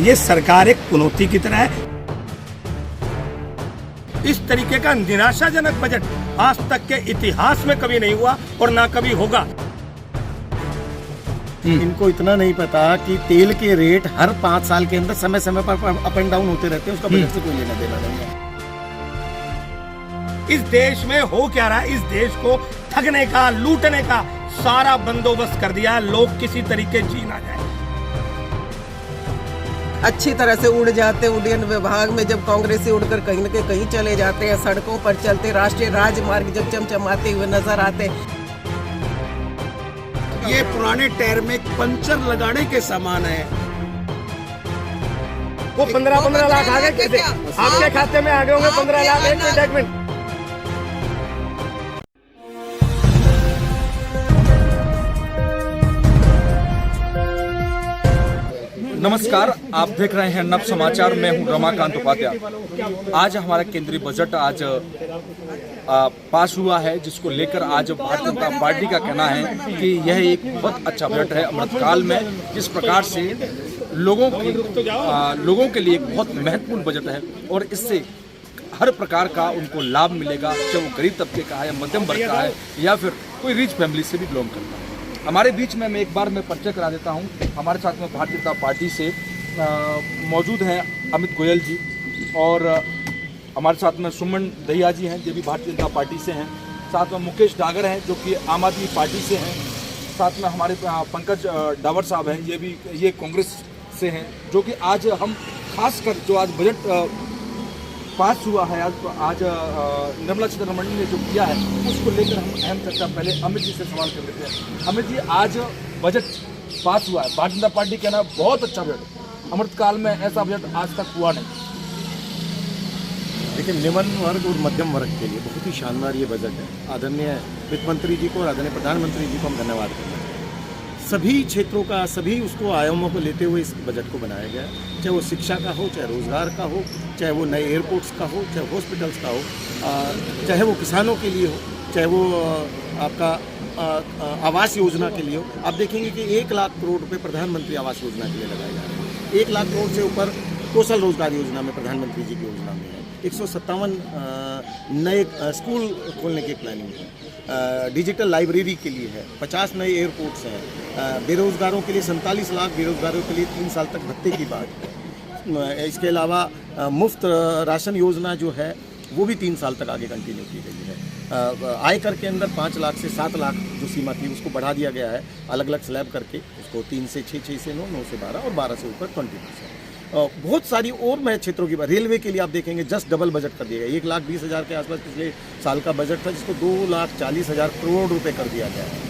ये सरकार एक चुनौती की तरह है। इस तरीके का निराशाजनक बजट आज तक के इतिहास में कभी नहीं हुआ और ना कभी होगा। इनको इतना नहीं पता कि तेल के रेट हर 5 साल के अंदर समय समय पर अप एंड डाउन होते रहते हैं, उसका बजट से कोई लेना देना नहीं है। इस देश में हो क्या रहा है, इस देश को ठगने का, लूटने का सारा बंदोबस्त कर दिया है। लोग किसी तरीके जी ना जाए। अच्छी तरह से उड़ जाते हैं। उड्डयन विभाग में जब कांग्रेसी उड़कर कहीं न कहीं चले जाते हैं, सड़कों पर चलते, राष्ट्रीय राजमार्ग जब चमचमाते हुए नजर आते हैं। ये पुराने टायर में पंचर लगाने के सामान है। वो 15 लाख आ गए कैसे? आपके खाते में आ गए होंगे 15 लाख। एक मिनट। नमस्कार, आप देख रहे हैं नव समाचार। मैं हूं रमाकांत उपाध्याय। आज हमारा केंद्रीय बजट आज पास हुआ है, जिसको लेकर आज भारतीय जनता पार्टी का कहना है कि यह एक बहुत अच्छा बजट है। अमृतकाल में जिस प्रकार से लोगों के लिए एक बहुत महत्वपूर्ण बजट है और इससे हर प्रकार का उनको लाभ मिलेगा, चाहे वो गरीब तबके का है या मध्यम वर्ग का है या फिर कोई रिच फैमिली से भी बिलोंग करता है। हमारे बीच में मैं एक बार मैं परिचय करा देता हूं। हमारे साथ में भारतीय जनता पार्टी से मौजूद हैं अमित गोयल जी, और हमारे साथ में सुमन दहिया जी हैं, ये भी भारतीय जनता पार्टी से हैं। साथ में मुकेश डागर हैं, जो कि आम आदमी पार्टी से हैं। साथ में हमारे पंकज डावर साहब हैं, ये कांग्रेस से हैं। जो कि आज हम खासकर जो आज बजट पास हुआ है, आज निर्मला सीतारमण ने जो किया है उसको लेकर हम अहम चर्चा पहले अमित जी से सवाल कर लेते हैं। अमित जी, आज बजट पास हुआ है, भारतीय जनता पार्टी कहना बहुत अच्छा बजट। अमृतकाल में ऐसा बजट आज तक हुआ नहीं। लेकिन निम्न वर्ग और मध्यम वर्ग के लिए बहुत ही शानदार ये बजट है। आदरणीय वित्त मंत्री जी को और आदरणीय प्रधानमंत्री जी को हम धन्यवाद करते हैं। सभी क्षेत्रों का, सभी उसको आयामों को लेते हुए इस बजट को बनाया गया है। चाहे वो शिक्षा का हो, चाहे रोजगार का हो, चाहे वो नए एयरपोर्ट्स का हो, चाहे हॉस्पिटल्स का हो, चाहे वो किसानों के लिए हो, चाहे वो आपका आवास योजना के लिए हो। आप देखेंगे कि 1 लाख करोड़ रुपए प्रधानमंत्री आवास योजना के लिए लगाए जा रहे हैं। 1 लाख करोड़ से ऊपर कौशल रोजगार योजना में, प्रधानमंत्री जी की योजना में है। 157 नए स्कूल खोलने की प्लानिंग है। डिजिटल लाइब्रेरी के लिए है। 50 नए एयरपोर्ट्स हैं। बेरोजगारों के लिए 47 लाख बेरोजगारों के लिए 3 साल तक भत्ते की बात है। इसके अलावा मुफ्त राशन योजना जो है वो भी 3 साल तक आगे कंटिन्यू की गई है। आयकर के अंदर 5 लाख से 7 लाख जो सीमा थी उसको बढ़ा दिया गया है, अलग अलग स्लैब करके। उसको 3 से 6, 6 से 9, 9 से 12 और 12 से ऊपर 20%। बहुत सारी और नए क्षेत्रों की बात। रेलवे के लिए आप देखेंगे जस्ट डबल बजट कर दिया गया। 1,20,000 के आसपास पिछले साल का बजट था, जिसको 2,40,000 करोड़ रुपए कर दिया गया है।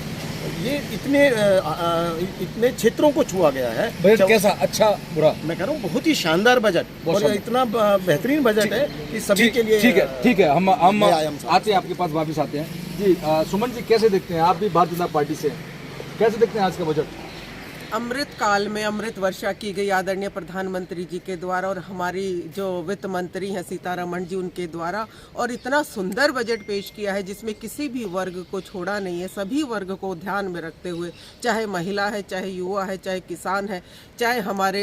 ये इतने क्षेत्रों को छुआ गया है। बजट कैसा, अच्छा बुरा? मैं कह रहा हूँ बहुत ही शानदार बजट और इतना बेहतरीन बजट है कि सभी के लिए। ठीक है, हम आते हैं आपके पास, वापस आते हैं जी। सुमन जी, कैसे देखते हैं, आप भी भारतीय जनता पार्टी से, कैसे देखते हैं आज का बजट? अमृत काल में अमृत वर्षा की गई आदरणीय प्रधानमंत्री जी के द्वारा और हमारी जो वित्त मंत्री हैं सीतारमण जी, उनके द्वारा, और इतना सुंदर बजट पेश किया है जिसमें किसी भी वर्ग को छोड़ा नहीं है। सभी वर्ग को ध्यान में रखते हुए, चाहे महिला है, चाहे युवा है, चाहे किसान है, चाहे हमारे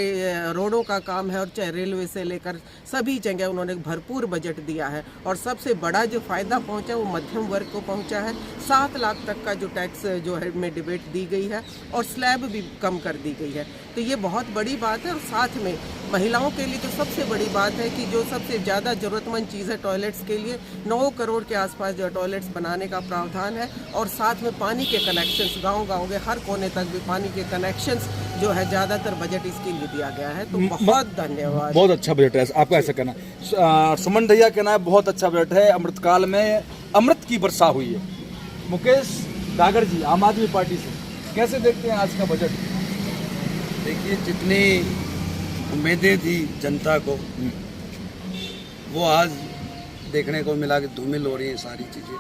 रोडों का काम है और चाहे रेलवे से लेकर सभी जगह उन्होंने भरपूर बजट दिया है। और सबसे बड़ा जो फ़ायदा पहुंचा वो मध्यम वर्ग को पहुंचा है। 7 लाख तक का जो टैक्स जो है में डिबेट दी गई है और स्लैब भी कम कर दी गई है। तो ये बहुत बड़ी बात है। और साथ में महिलाओं के लिए तो सबसे बड़ी बात है कि जो सबसे ज़्यादा ज़रूरतमंद चीज़ है टॉयलेट्स के लिए, 9 करोड़ के आसपास जो टॉयलेट्स बनाने का प्रावधान है। और साथ में पानी के कनेक्शंस, गांव-गांव के हर कोने तक भी पानी के कनेक्शंस जो है ज़्यादातर बजट इसके लिए दिया गया है। तो बहुत धन्यवाद। बहुत अच्छा बजट है, आपका ऐसा कहना। सुमन भैया कहना है बहुत अच्छा बजट है, अमृतकाल में अमृत की वर्षा हुई है। मुकेश डागर जी, आम आदमी पार्टी से, कैसे देखते हैं आज का बजट? देखिए, जितनी उम्मीदें थी जनता को वो आज देखने को मिला कि धूमिल हो रही हैं सारी चीज़ें।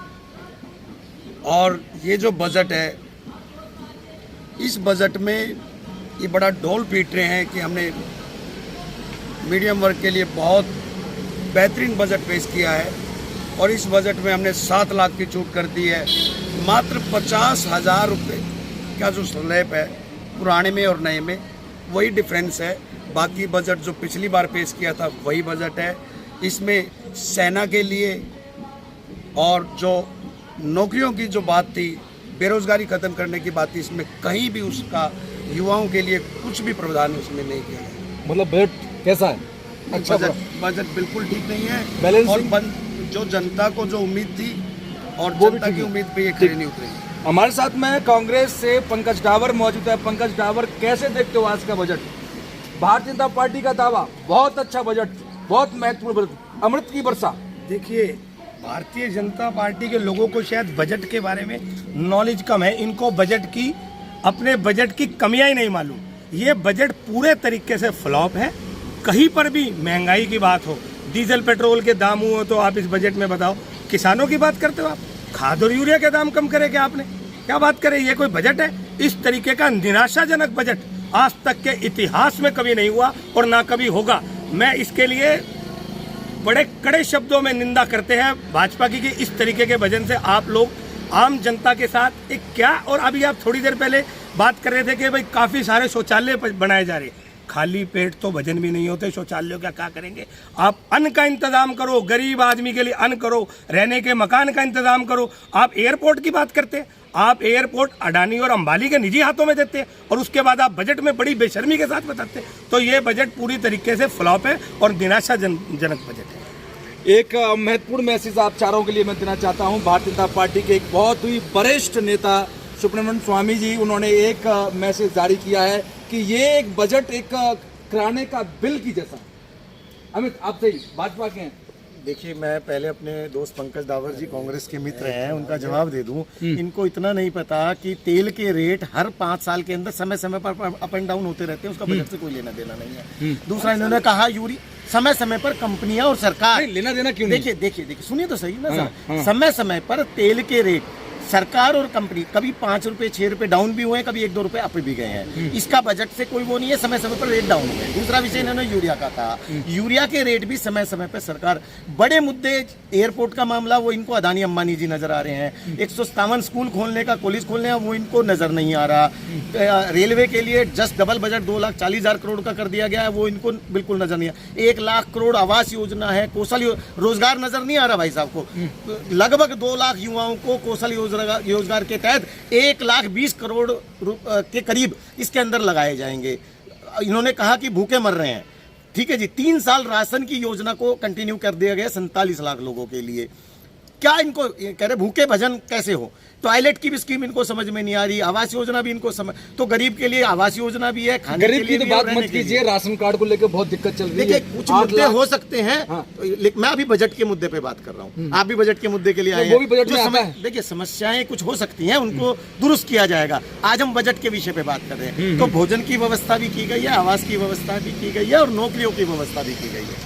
और ये जो बजट है, इस बजट में ये बड़ा ढोल पीट रहे हैं कि हमने मीडियम वर्ग के लिए बहुत बेहतरीन बजट पेश किया है। और इस बजट में हमने 7 लाख की छूट कर दी है। मात्र 50,000 रुपये का जो स्लैब है पुराने में और नए में, वही डिफरेंस है। बाकी बजट जो पिछली बार पेश किया था वही बजट है। इसमें सेना के लिए और जो नौकरियों की जो बात थी, बेरोजगारी खत्म करने की बात थी, इसमें कहीं भी उसका युवाओं के लिए कुछ भी प्रावधान उसमें नहीं किया गया। मतलब बजट कैसा है? अच्छा बजट बिल्कुल ठीक नहीं है। बैलेंसिंग और जो जनता को जो उम्मीद थी और जनता की उम्मीद पे ये खरी नहीं उतरेगी। हमारे साथ में कांग्रेस से पंकज डावर मौजूद है। पंकज डावर, कैसे देखते हो आज का बजट? भारतीय जनता पार्टी का दावा, बहुत अच्छा बजट, बहुत महत्वपूर्ण बजट, अमृत की वर्षा। देखिए, भारतीय जनता पार्टी के लोगों को शायद बजट के बारे में नॉलेज कम है। इनको बजट की, अपने बजट की कमियां ही नहीं मालूम। ये बजट पूरे तरीके से फ्लॉप है। कहीं पर भी महंगाई की बात हो, डीजल पेट्रोल के दाम हो, तो आप इस बजट में बताओ। किसानों की बात करते हो आप, खाद और यूरिया के दाम कम करे क्या आपने? क्या बात करें, ये कोई बजट है? इस तरीके का निराशाजनक बजट आज तक के इतिहास में कभी नहीं हुआ और ना कभी होगा। मैं इसके लिए बड़े कड़े शब्दों में निंदा करते हैं भाजपा की कि इस तरीके के वजन से आप लोग आम जनता के साथ एक क्या, और अभी आप थोड़ी देर पहले बात कर रहे थे कि भाई काफ़ी सारे शौचालय बनाए जा रहे हैं। खाली पेट तो भजन भी नहीं होते, शौचालयों का क्या करेंगे? आप अन्न का इंतजाम करो, गरीब आदमी के लिए अन्न करो, रहने के मकान का इंतजाम करो। आप एयरपोर्ट की बात करते हैं, आप एयरपोर्ट अडानी और अंबानी के निजी हाथों में देते हैं और उसके बाद आप बजट में बड़ी बेशर्मी के साथ बताते हैं। तो ये बजट पूरी तरीके से फ्लॉप है और निराशाजनक बजट है। एक महत्वपूर्ण मैसेज आप चारों के लिए मैं देना चाहता हूं। भारतीय जनता पार्टी के एक बहुत ही वरिष्ठ नेता सुब्रमण्यम स्वामी जी, उन्होंने एक मैसेज जारी किया है कि ये एक बजट एक किराने का बिल की जैसा। अमित, आप सही भाजपा के हैं। देखिए, मैं पहले अपने दोस्त पंकज डावर जी कांग्रेस के मित्र हैं, उनका जवाब दे दूं। इनको इतना नहीं पता कि तेल के रेट हर 5 साल के अंदर समय समय पर अप एंड डाउन होते रहते हैं, उसका बजट से कोई लेना देना नहीं है। दूसरा, इन्होंने कहा समय समय पर कंपनियां और सरकार लेना देना क्यों नहीं? देखिए सुनिए तो सही ना सर। समय समय पर तेल के रेट सरकार और कंपनी कभी 5 रुपए 6 रुपए डाउन भी हुए, कभी 1-2 रुपए अप भी गए हैं। इसका बजट से कोई वो नहीं है, समय समय पर रेट डाउन हुए। दूसरा विषय इन्होंने यूरिया का कहा, यूरिया के रेट भी समय समय पर सरकार, बड़े मुद्दे एयरपोर्ट का मामला, वो इनको अदानी अंबानी जी नजर आ रहे हैं। 157 स्कूल खोलने का, कॉलेज खोलने का, वो इनको नजर नहीं आ रहा। रेलवे के लिए जस्ट डबल बजट 2,40,000 करोड़ का कर दिया गया है, वो इनको बिल्कुल नजर नहीं आ रहा। 1 लाख करोड़ आवास योजना है, कौशल रोजगार नजर नहीं आ रहा भाई साहब को। लगभग 2 लाख युवाओं को कौशल रोजगार के तहत 1,20,000 करोड़ के करीब इसके अंदर लगाए जाएंगे। इन्होंने कहा कि भूखे मर रहे हैं, ठीक है जी। 3 साल राशन की योजना को कंटिन्यू कर दिया गया 47 लाख लोगों के लिए। क्या इनको कह रहे भूखे भजन कैसे हो? टॉयलेट की भी स्कीम इनको समझ में नहीं आ रही, आवास योजना भी इनको समझ, तो गरीब के लिए आवास योजना भी है, खाने गरीब की तो बात मत कीजिए, राशन कार्ड को लेकर बहुत दिक्कत चल रही है। देखिए, कुछ मुद्दे हो सकते हैं। लेकिन मैं अभी बजट के मुद्दे पे बात कर रहा हूँ, आप भी बजट के मुद्दे के लिए आए हैं। देखिए, समस्याएं कुछ हो सकती हैं, उनको दुरुस्त किया जाएगा। आज हम बजट के विषय पे बात कर रहे हैं, तो भोजन की व्यवस्था भी की गई है, आवास की व्यवस्था भी की गई है और नौकरियों की व्यवस्था भी की गई है।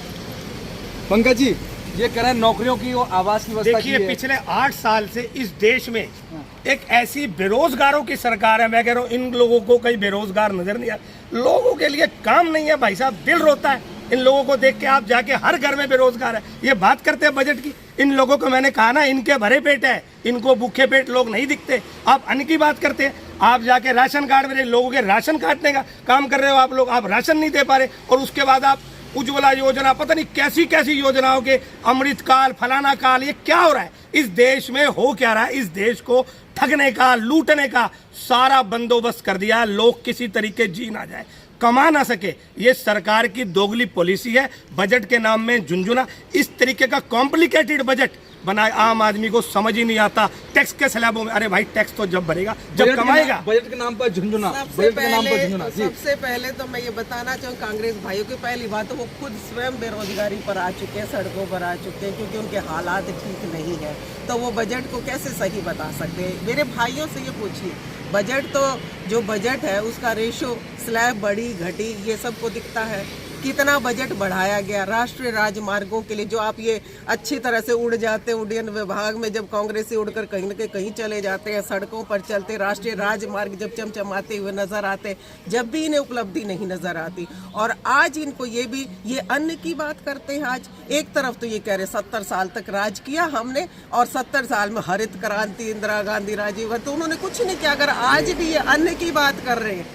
पंकज जी, ये कह रहे हैं नौकरियों की और आवास की व्यवस्था। देखिए, पिछले 8 साल से इस देश में एक ऐसी बेरोजगारों की सरकार है, मैं कह रहा हूँ इन लोगों को कहीं बेरोजगार नजर नहीं आता। लोगों के लिए काम नहीं है भाई साहब, दिल रोता है इन लोगों को देख के। आप जाके हर घर में बेरोजगार है। ये बात करते हैं बजट की, इन लोगों को मैंने कहा ना, इनके भरे पेट है, इनको भूखे पेट लोग नहीं दिखते। आप अन्न की बात करते हैं, आप जाके राशन कार्ड में लोगों के राशन काटने का काम कर रहे हो आप लोग, आप राशन नहीं दे पा रहे। और उसके बाद आप उज्ज्वला योजना, पता नहीं कैसी कैसी योजनाओं के अमृत काल, फलाना काल, ये क्या हो रहा है इस देश में? हो क्या रहा है? इस देश को ठगने का, लूटने का सारा बंदोबस्त कर दिया। लोग किसी तरीके जी ना जाए, कमा ना सके। ये सरकार की दोगली पॉलिसी है। बजट के नाम में झुंझुना, इस तरीके का कॉम्प्लिकेटेड बजट बनाए, आम आदमी को समझ ही नहीं आता। टैक्स के स्लैबों में, अरे भाई टैक्स तो जब भरेगा जब कमाएगा। बजट के नाम पर झुंझुना, सबसे पहले तो मैं ये बताना चाहूँ कांग्रेस भाइयों की, पहली बात तो वो खुद स्वयं बेरोजगारी पर आ चुके हैं, सड़कों पर आ चुके हैं, क्योंकि उनके हालात ठीक नहीं है। तो वो बजट को कैसे सही बता सकते हैं? मेरे भाइयों से ये पूछिए, बजट तो जो बजट है उसका रेशो, स्लैब बढ़ी घटी, ये सबको दिखता है। कितना बजट बढ़ाया गया राष्ट्रीय राजमार्गों के लिए, जो आप ये अच्छी तरह से उड़ जाते, उड्डयन विभाग में जब कांग्रेसी उड़कर कहीं न कहीं चले जाते हैं, सड़कों पर चलते, राष्ट्रीय राजमार्ग जब चमचमाते हुए नजर आते, जब भी इन्हें उपलब्धि नहीं नजर आती। और आज इनको ये अन्न की बात करते हैं। आज एक तरफ तो ये कह रहे 70 साल तक राज किया हमने और 70 साल में हरित क्रांति, इंदिरा गांधी, राजीव गांधी, तो उन्होंने कुछ नहीं किया। अगर आज भी ये अन्न की बात कर रहे हैं,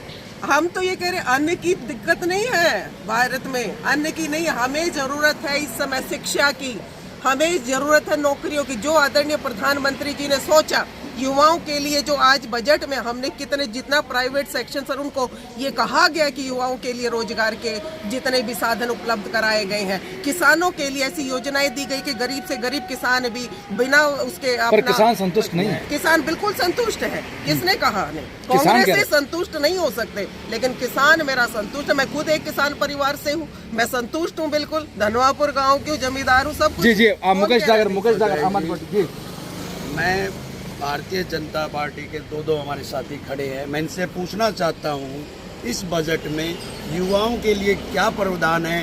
हम तो ये कह रहे अन्न की दिक्कत नहीं है भारत में, अन्न की नहीं, हमें जरूरत है इस समय शिक्षा की, हमें जरूरत है नौकरियों की। जो आदरणीय प्रधानमंत्री जी ने सोचा युवाओं के लिए, जो आज बजट में हमने कितने जितना प्राइवेट सेक्शन सर उनको ये कहा गया कि युवाओं के लिए रोजगार के जितने भी साधन उपलब्ध कराए गए हैं, किसानों के लिए ऐसी योजनाएं दी गई कि गरीब से गरीब किसान भी बिना उसके पर किसान संतुष्ट नहीं है। किसान बिल्कुल संतुष्ट है, किसने कहा नहीं, कांग्रेस से संतुष्ट नहीं हो सकते, लेकिन किसान मेरा संतुष्ट है। मैं खुद एक किसान परिवार से हूँ, मैं संतुष्ट हूँ बिल्कुल, धनवापुर गाँव की जमींदार हूँ, सब कुछ। जी मुकेश जागर आम आदमी पार्टी जी। मैं भारतीय जनता पार्टी के दो हमारे साथी खड़े हैं, मैं इनसे पूछना चाहता हूँ इस बजट में युवाओं के लिए क्या प्रावधान है,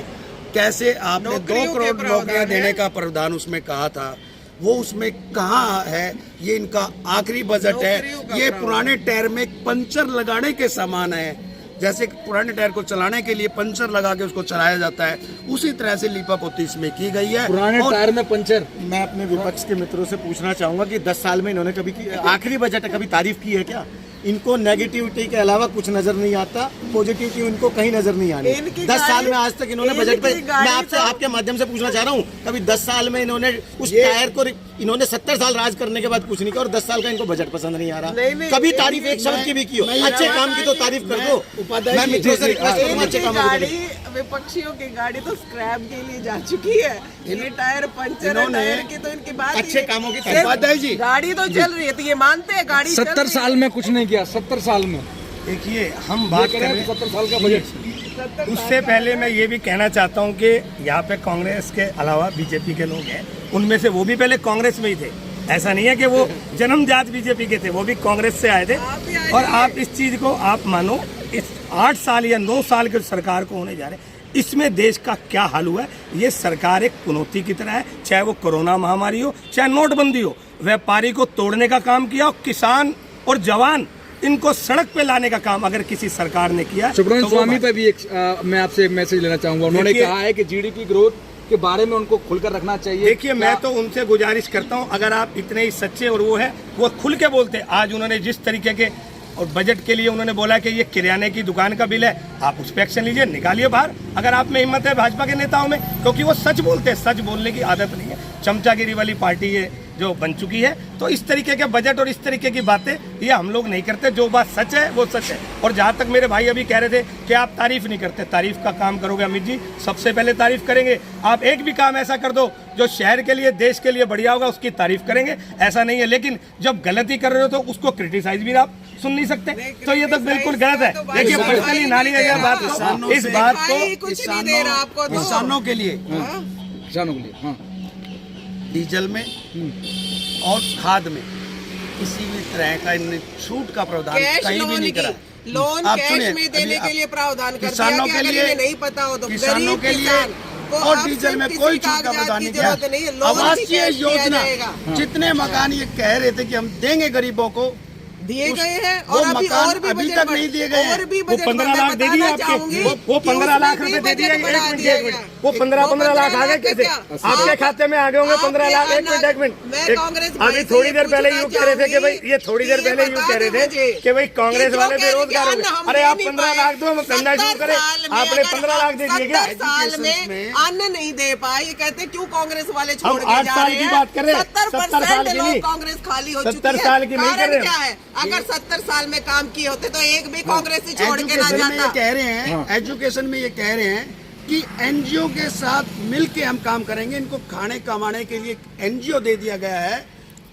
कैसे आपने 2 करोड़ नौकरियां देने का प्रावधान उसमें कहा था, वो उसमें कहाँ है? ये इनका आखिरी बजट है, ये पुराने टायर में पंचर लगाने के समान है। जैसे पुराने टायर को चलाने के लिए पंचर लगा के उसको चलाया जाता है, उसी तरह से लीपापोती इसमें की गई है। पुराने टायर में पंचर। मैं अपने विपक्ष के मित्रों से पूछना चाहूंगा कि 10 साल में इन्होंने कभी आखिरी बजट है कभी तारीफ की है क्या? इनको नेगेटिविटी के अलावा कुछ नजर नहीं आता, पॉजिटिविटी इनको कहीं नजर नहीं आनी। 10 साल में आज तक इन्होंने बजट पे, मैं आपसे आपके माध्यम से पूछना चाह रहा हूँ, कभी 10 साल में इन्होंने उस टायर को, इन्होंने 70 साल राज करने के बाद कुछ नहीं किया और 10 साल का इनको बजट पसंद नहीं आ रहा। कभी तारीफ एक शब्द की भी की हो, अच्छे काम की तो तारीफ कर दो। मैं मित्रों से रिक्वेस्ट करूंगा अच्छे काम की। विपक्षियों की गाड़ी तो स्क्रैप के लिए जा चुकी है, ये टायर पंचर है, टायर की तो इनकी बात अच्छे कामों की सिर्फ गाड़ी तो चल रही है, तो ये मानते हैं गाड़ी 70 साल में कुछ नहीं किया, 70 साल में। देखिए हम बात कर रहे हैं 70 साल का बजट। उससे पहले मैं ये भी कहना चाहता हूँ कि यहाँ पे कांग्रेस के अलावा बीजेपी के लोग हैं, उनमें से वो भी पहले कांग्रेस में ही थे। ऐसा नहीं है कि वो जन्मजात बीजेपी के थे, वो भी कांग्रेस से आए थे। और आप इस चीज को आप मानो, इस 8 साल या 9 साल के सरकार को होने जा रहे हैं, इसमें देश का क्या हाल हुआ है। ये सरकार एक चुनौती की तरह है, चाहे वो कोरोना महामारी हो, चाहे नोटबंदी हो, व्यापारी को तोड़ने का काम किया और किसान और जवान इनको सड़क पे लाने का काम अगर किसी सरकार ने किया। सुब्रमण्यम स्वामी पे भी मैं आपसे एक मैसेज लेना चाहूंगा। उन्होंने कहा है कि जीडीपी ग्रोथ के बारे में उनको खुलकर रखना चाहिए। देखिए मैं तो उनसे गुजारिश करता हूं, अगर आप इतने ही सच्चे और वो है, वो खुल के बोलते। आज उन्होंने जिस तरीके के और बजट के लिए उन्होंने बोला कि ये किराने की दुकान का बिल है, आप उस पर एक्शन लीजिए, निकालिए बाहर अगर आप में हिम्मत है भाजपा के नेताओं में, क्योंकि वो सच बोलते हैं, सच बोलने की आदत नहीं है। चमचागिरी वाली पार्टी ये जो बन चुकी है, तो इस तरीके के बजट और इस तरीके की बातें ये हम लोग नहीं करते। जो बात सच है वो सच है। और जहाँ तक मेरे भाई अभी कह रहे थे कि आप तारीफ नहीं करते, तारीफ का काम करोगे अमित जी, सबसे पहले तारीफ करेंगे। आप एक भी काम ऐसा कर दो जो शहर के लिए, देश के लिए बढ़िया होगा, उसकी तारीफ करेंगे, ऐसा नहीं है। लेकिन जब गलती कर रहे हो तो उसको क्रिटिसाइज भी आप सुन नहीं सकते, तो ये तो बिल्कुल गलत है। देखिए पर्सनली ना लिया बात को, इस बात को किसानों के लिए, किसानों के लिए हाँ, डीजल में और खाद में किसी भी तरह का इन्होंने छूट का प्रावधान कहीं भी नहीं करा। लोन आप कैश सुनिए, में देने के लिए प्रावधान कर किसानों दिया, के अगर लिए इन्हें नहीं पता हो तो किसानों के लिए और डीजल में कोई छूट का प्रावधान नहीं किया। आवासीय योजना जितने मकान ये कह रहे थे कि हम देंगे गरीबों को, दिए गए हैं और अभी तक नहीं दिए गए हैं। वो 15 लाख दे दिए आपके, वो 15 लाख रुपए दे दिए। एक मिनट, वो 15 लाख आ गए कैसे आपके खाते में आ गए होंगे 15 लाख? एक मिनट, अभी थोड़ी देर पहले यूँ कह रहे थे कि भाई, ये थोड़ी देर पहले यूँ कह रहे थे कि भाई कांग्रेस वाले बेरोजगार हो गए। अरे आप 15 लाख दो, हम धंधा शुरू करें। आपने 15 लाख दे दिए क्या? 70 साल में अन्न नहीं दे पाए, ये कहते क्यों कांग्रेस वाले छोड़ के 8 जा साल रहे की हैं? बात कर रहे हैं, 70% 70 साल की नहीं, कांग्रेस खाली हो चुकी है। 70 साल की नहीं कर रहे क्या है? अगर 70 साल में काम किए होते तो एक भी कांग्रेस ही छोड़ के ना एजुकेशन में ये जाता। कह रहे हैं, एजुकेशन में ये कह रहे हैं कि एनजीओ के साथ मिलके हम काम करेंगे। इनको खाने कमाने के लिए एनजीओ दे दिया गया है,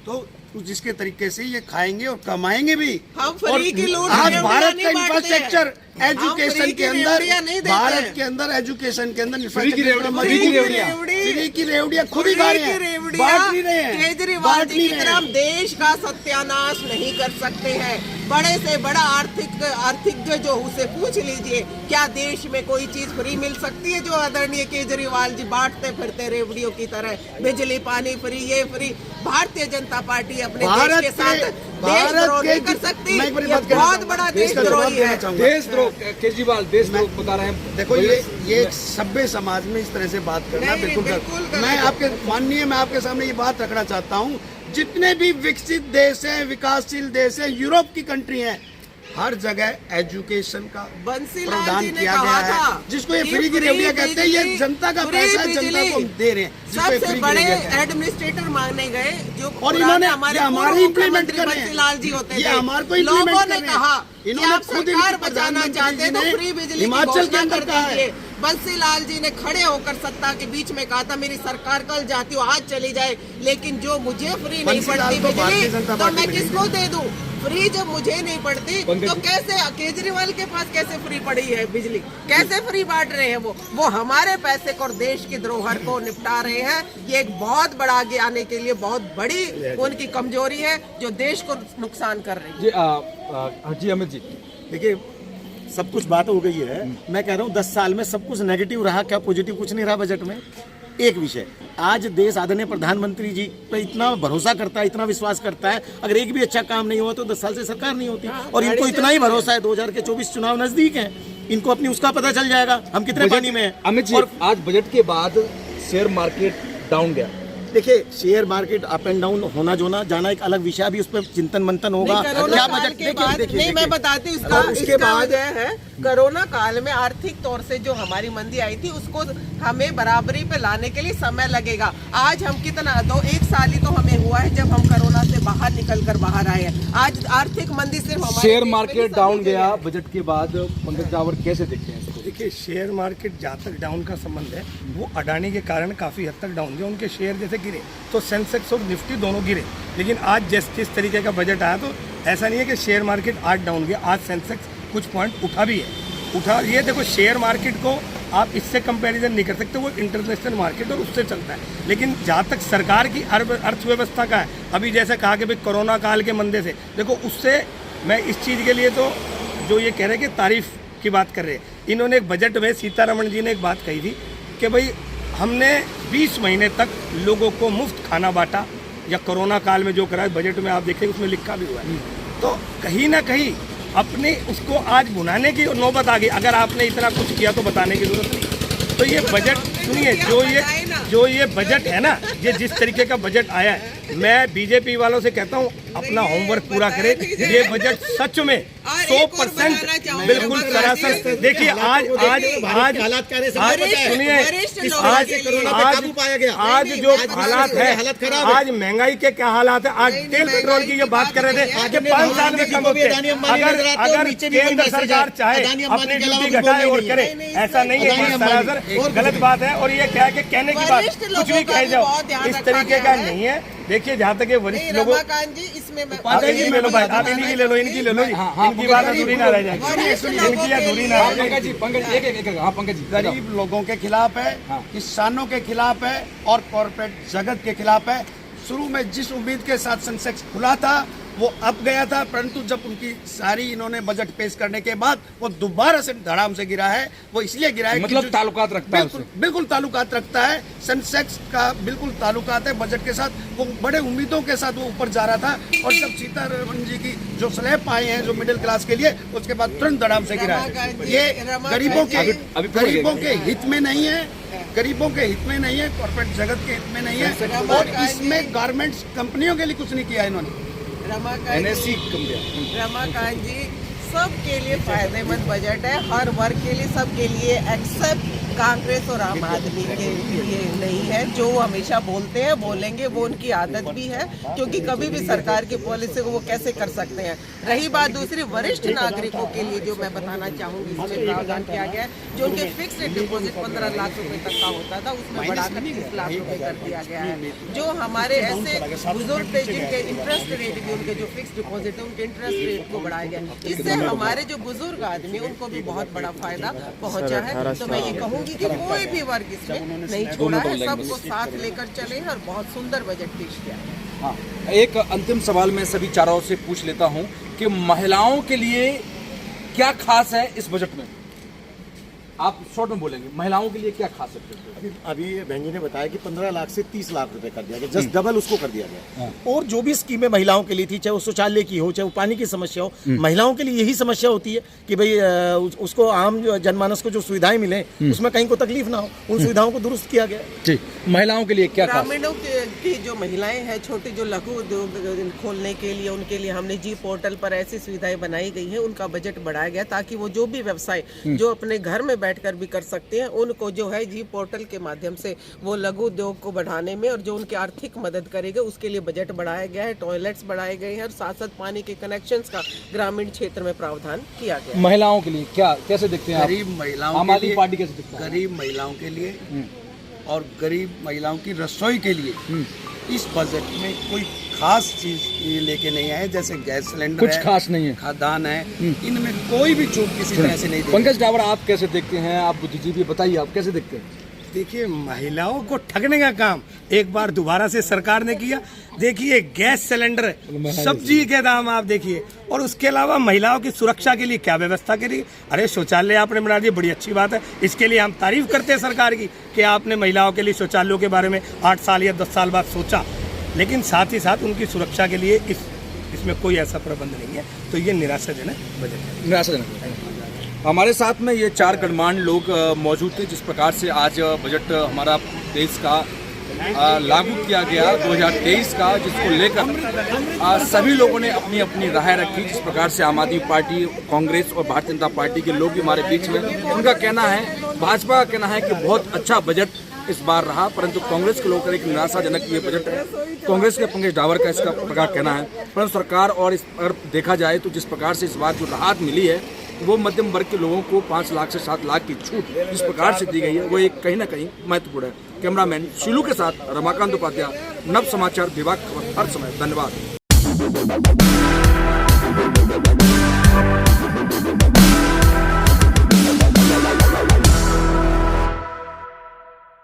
तो जिसके तरीके से ये खाएंगे और कमाएंगे भी। हम फ्री की लूट आज रेवड़ियां भारत नहीं का बांटते इंफ्रास्ट्रक्चर हैं। एजुकेशन फ्री के की अंदर, रेवड़ियां नहीं देते भारत हैं। के अंदर एजुकेशन के अंदर फ्री की रेवड़ियां फ्री की रेवड़ियां खुद ही खा रहे हैं, बांट नहीं रहे हैं। केजरीवाल जी की तरह देश का सत्यानाश नहीं कर सकते हैं। बड़े से बड़ा आर्थिक जो उसे पूछ लीजिए, क्या देश में कोई चीज फ्री मिल सकती है जो आदरणीय केजरीवाल जी बांटते फिरते रेवड़ियों की तरह? बिजली पानी फ्री, ये फ्री। भारतीय जनता पार्टी अपने देश के साथ देशद्रोह नहीं कर सकती। ये बहुत बड़ा देशद्रोही है। देशद्रोह। केजरीवाल देशद्रोह बता रहे हैं। देखो ये एक सभ्य समाज में इस तरह से बात करना नहीं, बिल्कुल बिल्कुल गलत। मैं आपके माननीय, मैं आपके सामने ये बात रखना चाहता हूँ, जितने भी विकसित देश हैं, विकासशील देश हैं, यूरोप की कंट्री हैं, हर जगह एजुकेशन का बंसीलाल प्रावधान जी ने किया कहा गया था है, जिसको ये कि फ्री की रेवड़ियां कहते हैं। ये बिजली, जनता का फ्री पैसा है, बिजली। जनता को हम दे रहे हैं, जिसको ये सबसे फ्री की बड़े रेवड़ियां कहते हैं। एडमिनिस्ट्रेटर मांगने गए जो और पुराने इन्होंने हमारे ये हमारे पूर्व implement मुख्यमंत्री कर रहे हैं। बंसीलाल जी होते ये थे। हमारे को implement लोगों कर ने रहे हैं। कहा कि इन्होंने आप खुद सरकार इनके बचाना प्रधानमंत्री चाहते जी तो ने फ्री बिजली की हिमाचल के घोषणा अंदर कर कहा है। दीजिए। बंसीलाल जी ने खड़े होकर सत्ता के बीच में कहा था मेरी सरकार कल जाती हो आज चली जाए, लेकिन जो मुझे फ्री नहीं बंसीलाल पड़ती को भारतीय बिजली जनता तो पार्टी मैं में किसको दे दूं? फ्री जब मुझे नहीं पड़ती पंकज तो जी। कैसे केजरीवाल के पास कैसे फ्री पड़ी है बिजली? कैसे फ्री बांट रहे हैं वो हमारे पैसे को और देश की धरोहर को निपटा रहे हैं। ये एक बहुत बड़ा आगे आने के लिए बहुत बड़ी उनकी कमजोरी है जो देश को नुकसान कर रही है। जी अमित जी, देखिए सब कुछ बात हो गई है। मैं कह रहा हूँ 10 साल में सब कुछ नेगेटिव रहा, क्या पॉजिटिव कुछ नहीं रहा बजट में। एक विषय, आज देश आदरणीय प्रधानमंत्री जी पे इतना भरोसा करता है, इतना विश्वास करता है, अगर एक भी अच्छा काम नहीं हुआ तो 10 साल से सरकार नहीं होती। और इनको इतना ही भरोसा है, 2024 चुनाव नजदीक है, इनको अपनी उसका पता चल जाएगा हम कितने पानी में हैं। अमित जी, और आज बजट के बाद शेयर मार्केट डाउन गया। देखिए share market up and down होना जो ना जाना एक अलग विषय, अभी उस पर चिंतन मंथन होगा। नहीं, कोरोना क्या काल बजट के बाद नहीं मैं बताती हूँ इसका और उसके इसका बाद वजह है कोरोना काल में आर्थिक तौर से जो हमारी मंदी आई थी उसको हमें बराबरी पे लाने के लिए समय लगेगा। आज हम कितना 1 साल ही तो हमें हुआ है जब हम कोरोना से बाहर निकल कर बाहर आए हैं। आज आर्थिक मंदी सिर्फ हमारे शेयर देश में मार्केट नहीं, डाउन सभी गया जगह है। बजट के बाद। पंकज रावत कैसे देखते हैं इसको? देखिए शेयर मार्केट जहाँ तक डाउन का संबंध है वो अडानी के कारण काफ़ी हद तक डाउन गया। उनके शेयर जैसे गिरे तो सेंसेक्स और निफ्टी दोनों गिरे, लेकिन आज जिस तरीके का बजट आया तो ऐसा नहीं है कि शेयर मार्केट आज डाउन गया। आज सेंसेक्स कुछ पॉइंट उठा भी है, उठा। ये देखो शेयर मार्केट को आप इससे कंपैरिजन नहीं कर सकते, वो इंटरनेशनल मार्केट और उससे चलता है। लेकिन जहाँ तक सरकार की अर्थव्यवस्था का है, अभी जैसे कहा कि भाई कोरोना काल के मंदे से, देखो उससे मैं इस चीज़ के लिए तो जो ये कह रहे हैं कि तारीफ की बात कर रहे हैं, इन्होंने एक बजट में सीतारमण जी ने एक बात कही थी कि भाई हमने 20 महीने तक लोगों को मुफ्त खाना बांटा, या कोरोना काल में जो करा है बजट में आप देखें उसमें लिखा भी हुआ है। तो कहीं ना कहीं अपने उसको आज भुनाने की नौबत आ गई। अगर आपने इतना कुछ किया तो बताने की जरूरत नहीं। तो ये बजट सुनिए, जो ये बजट है ना, ये जिस तरीके का बजट आया है, मैं बीजेपी वालों से कहता हूँ अपना होमवर्क पूरा करें। ये बजट सच में 100% बिल्कुल सरासर। देखिए आज हालात क्या रहे सुनिए, आज जो हालात है, आज महंगाई के क्या हालात है। आज तेल पेट्रोल की ये बात कर रहे थे कि 5 साल में कम होते हैं। अगर केंद्र सरकार चाहे अपनी ड्यूटी घटाए और करे, ऐसा नहीं है, ये सरासर गलत बात है। और ये क्या है कि कहने की बात कुछ भी कहे जाओ, इस तरीके का नहीं है। देखिए जहाँ तक ये वरिष्ठ लोगों, रमाकांत जी इसमें मैं आप इनकी ले लो भाई, आप इनकी ले लो, इनकी ले लो, इनकी बात अधूरी ना रह जाए, इनकी अधूरी ना रह जाए। पंकज जी, पंकज एक हाँ पंकज जी, गरीब लोगों के खिलाफ है, किसानों के खिलाफ है और कॉर्पोरेट जगत के खिलाफ है। शुरू में जिस उम्मीद के साथ सेंसेक्स खुला था वो अब गया था, परंतु जब उनकी सारी इन्होंने बजट पेश करने के बाद वो दोबारा से धड़ाम से गिरा है। वो इसलिए गिरा है मतलब कि ताल्लुकात रखता है उससे। बिल्कुल ताल्लुकात रखता है, सेंसेक्स का बिल्कुल ताल्लुकात है बजट के साथ। वो बड़े उम्मीदों के साथ वो ऊपर जा रहा था और जब सीतारमण जी की जो स्लैब आए हैं जो मिडिल क्लास के लिए, उसके बाद तुरंत धड़ाम से गिरा है। ये गरीबों के हित में नहीं है, गरीबों के हित में नहीं है, कॉर्पोरेट जगत के हित में नहीं है। और इसमें गारमेंट्स कंपनियों के लिए कुछ नहीं किया इन्होंने। रमाकांत जी सबके लिए फायदेमंद बजट है, हर वर्ग के लिए, सबके लिए, एक्सेप्ट कांग्रेस और आम आदमी के लिए नहीं है। जो वो हमेशा बोलते हैं बोलेंगे, वो उनकी आदत भी है, क्योंकि कभी भी सरकार की पॉलिसी को वो कैसे कर सकते हैं। रही बात दूसरी वरिष्ठ नागरिकों के लिए, जो मैं बताना चाहूंगी इसमें प्रावधान किया गया है, जो उनके फिक्स्ड डिपॉजिट 15 लाख रुपए तक का होता था उसमें बढ़ाकर 30 लाख रुपए कर दिया गया है। जो हमारे ऐसे बुजुर्ग थे जिनके इंटरेस्ट रेट भी, उनके जो फिक्स डिपॉजिट है उनके इंटरेस्ट रेट को बढ़ाया गया। इससे हमारे जो बुजुर्ग आदमी उनको भी बहुत बड़ा फायदा पहुंचा है। तो मैं ये कहूँगी कि कोई भी वर्ग इसमें नहीं छोड़ा है, सबको साथ लेकर चले हैं और बहुत सुंदर बजट पेश किया है। हाँ, एक अंतिम सवाल मैं सभी चारों से पूछ लेता हूं कि महिलाओं के लिए क्या खास है इस बजट में? आप शॉर्ट में बोलेंगे, महिलाओं के लिए क्या खास सकते हैं? अभी बहन जी ने बताया कि 15 लाख से 30 लाख रुपए कर दिया गया, जस्ट डबल उसको कर दिया गया। और जो भी स्कीमें महिलाओं के लिए थी, चाहे वो शौचालय की हो, चाहे वो पानी की समस्या हो, महिलाओं के लिए यही समस्या होती है कि भाई उसको आम जनमानस को जो सुविधाएं मिले उसमें कहीं को तकलीफ ना हो, उन सुविधाओं को दुरुस्त किया गया। जी, महिलाओं के लिए क्या खास? ग्रामीणों की जो महिलाएं हैं, छोटे जो लघु उद्योग खोलने के लिए, उनके लिए हमने जी पोर्टल पर ऐसी सुविधाएं बनाई गई हैं, उनका बजट बढ़ाया गया ताकि वो जो भी व्यवसाय जो अपने घर में बैठकर भी कर सकते हैं, उनको जो है जी पोर्टल के माध्यम से वो लघु उद्योग को बढ़ाने में और जो उनकी आर्थिक मदद करेगा उसके लिए बजट बढ़ाया गया है, टॉयलेट्स बढ़ाए गए हैं और साथ साथ पानी के कनेक्शंस का ग्रामीण क्षेत्र में प्रावधान किया गया है। महिलाओं के लिए क्या, कैसे देखते हैं आप? गरीब महिलाओं आम के आदमी लिए, पार्टी कैसे दिखता है? गरीब महिलाओं के लिए और गरीब महिलाओं की रसोई के लिए इस बजट में कोई खास चीज ये लेके नहीं आए, जैसे गैस सिलेंडर कुछ है, खास नहीं है। खाद्यान्न है, इनमें कोई भी छूट किसी तरह से नहीं दी। पंकज डावर, आप कैसे देखते हैं? आप बुद्धिजीवी, बताइए आप कैसे देखते हैं? देखिए, महिलाओं को ठगने का काम एक बार दोबारा से सरकार ने किया। देखिए, गैस सिलेंडर, सब्जी के दाम आप देखिए, और उसके अलावा महिलाओं की सुरक्षा के लिए क्या व्यवस्था करी। अरे शौचालय आपने बना दिया, बड़ी अच्छी बात है, इसके लिए हम तारीफ करते हैं सरकार की कि आपने महिलाओं के लिए शौचालयों के बारे में 8 साल या 10 साल बाद सोचा, लेकिन साथ ही साथ उनकी सुरक्षा के लिए इसमें कोई ऐसा प्रबंध नहीं है। तो ये निराशाजनक बजट है। निराशाजनक। हमारे साथ में ये 4 गणमान्य लोग मौजूद थे। जिस प्रकार से आज बजट हमारा देश का लागू किया गया 2023 का, जिसको लेकर सभी लोगों ने अपनी अपनी राय रखी। जिस प्रकार से आम आदमी पार्टी, कांग्रेस और भारतीय जनता पार्टी के लोग भी हमारे बीच में, उनका कहना है, भाजपा का कहना है कि बहुत अच्छा बजट इस बार रहा, परंतु कांग्रेस के लोगों का एक निराशाजनक ये बजट है। कांग्रेस के पंकज डावर का इसका प्रकार कहना है, परंतु सरकार और इस अगर देखा जाए तो जिस प्रकार से इस बार जो राहत मिली है वो मध्यम वर्ग के लोगों को 5 लाख से 7 लाख की छूट जिस प्रकार से दी गई है वो एक कहीं ना कहीं महत्वपूर्ण है। कैमरामैन शिलू के साथ रमाकांत उपाध्याय, नव समाचार, दिवाकर खबर, हर समय। धन्यवाद।